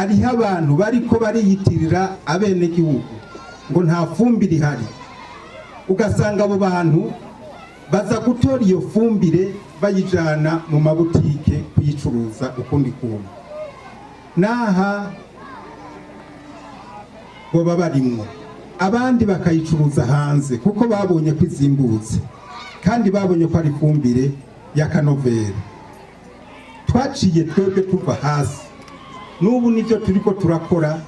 hariho abantu bariko bariyitirira abenegihugu ngo nta fumbire ihari, ugasanga abo bantu baza gutora iyo fumbire bayijana mu mabutike kuyicuruza ukundi kuntu, naha boba barimwo abandi bakayicuruza hanze kuko babonye ko izimbutse kandi babonye ko ari fumbire ya kanovera. Twaciye twebwe tuva hasi, n'ubu nivyo turiko turakora,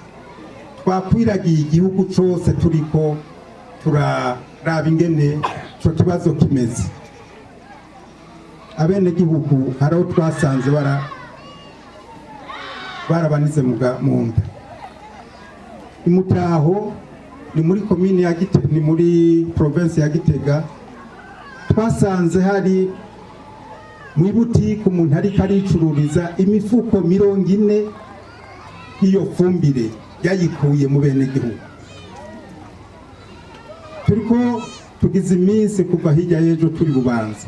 twakwiragiye igihugu cose turiko turaraba ingene ico kibazo kimeze. Abenegihugu haraho twasanze barabanize mu nda. Imutaho ni muri komine ya Gitega, ni muri province ya Gitega, twasanze hari mu butike umuntu ariko aricururiza imifuko 40 iyo fumbire yayikuye mu benegihugu. Turiko tugize iminsi kuva hirya y'ejo turi Bubanza,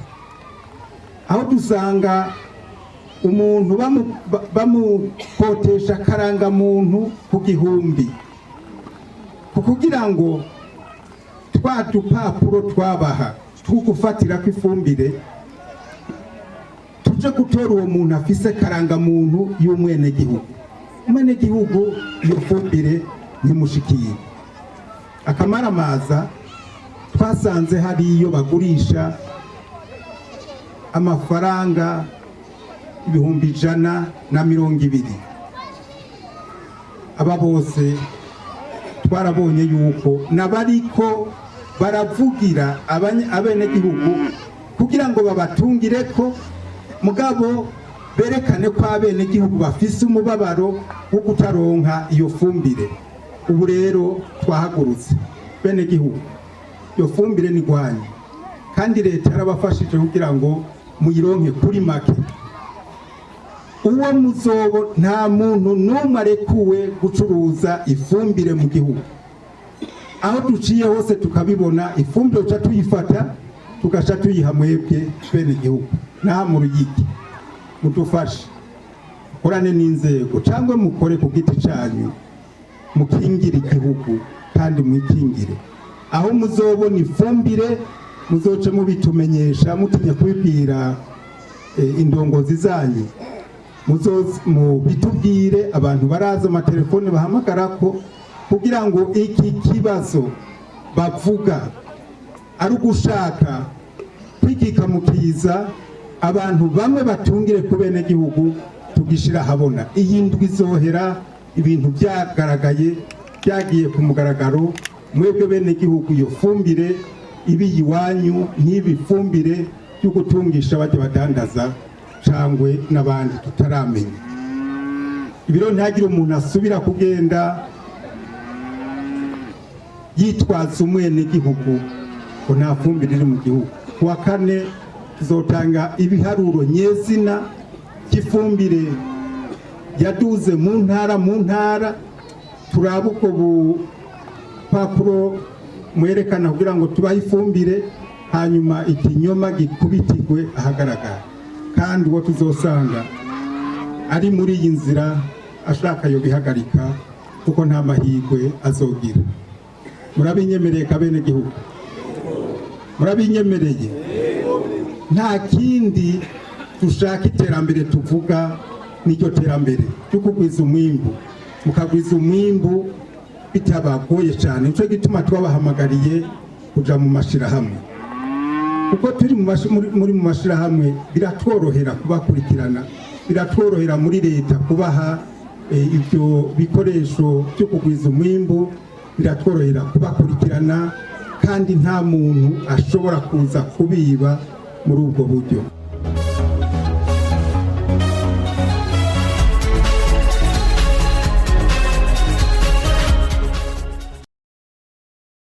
aho dusanga umuntu bamukotesha karanga muntu ku gihumbi kugira ngo twa dupapuro twabaha tugufatira ko ifumbire tuje gutora uwo muntu afise karanga muntu y'umwenegihugu. Umwenegihugu iyo fumbire ntimushikiye. Akamaramaza twasanze hari iyo bagurisha amafaranga 120. Aba bose twarabonye yuko nabariko baravugira abenegihugu kugira ngo babatungireko, mugabo berekane ko abenegihugu bafise umubabaro wo kutaronka iyo fumbire. Ubu rero twahagurutse, benegihugu iyo fumbire ni gwanyu kandi leta yarabafashije kugira ngo muyironke kuri make. Uwo muzobo nta muntu n'umwe arekuwe gucuruza ifumbire mu gihugu. Aho duciye hose tukabibona ifumbire uca tuyifata tugasha tuyiha mwebwe benegihugu. Naha mu Ruyigi mudufashe korane n'inzego cyangwa mukore ku giti cyanyu mukingire igihugu kandi mwikingire. Aho muzobona ifumbire muzoce mubitumenyesha, mutinya kubibwira indongozi zanyu, mu bitubwire. Abantu baraza amatelefone bahamagarako kugira ngo iki kibazo bavuga ari ugushaka kwikika mukiza abantu bamwe batungire ku benegihugu, tugishira habona. Iyi ndwi izohera ibintu byagaragaye, byagiye ku mugaragaro. Mwebwe benegihugu iyo fumbire ibi iwanyu ntibi fumbire yo gutungisha bajya badandaza cangwe n'abandi tutaramenya. Ibiro ntagire umuntu asubira kugenda yitwaza umwenegihugu ko nta fumbire iri mu gihugu. Kuwa kane tuzotanga ibiharuro nyezina cy'ifumbire yaduze mu ntara turaba uko bupapuro mwerekana kugira ngo tubahe ifumbire, hanyuma ikinyoma gikubitirwe ahagaragara. Kandi uwo tuzosanga ari muri iyi nzira ashaka yo bihagarika kuko nta mahirwe azogira. Murabinyemereye kabene gihugu? Murabinyemereye? Nta kindi dushaka iterambere tuvuga n'iryo terambere cyo kugwiza umwimbu. Mukagwiza umwimbu bitabagoye cyane, nico gituma twabahamagariye kuja mu mashirahamwe, kuko turi muri mu mashirahamwe biratworohera kubakurikirana, biratworohera muri leta kubaha ibyo bikoresho byo kugwiza umwimbu, biratworohera kubakurikirana kandi nta muntu ashobora kuza kubiba muri ubwo buryo.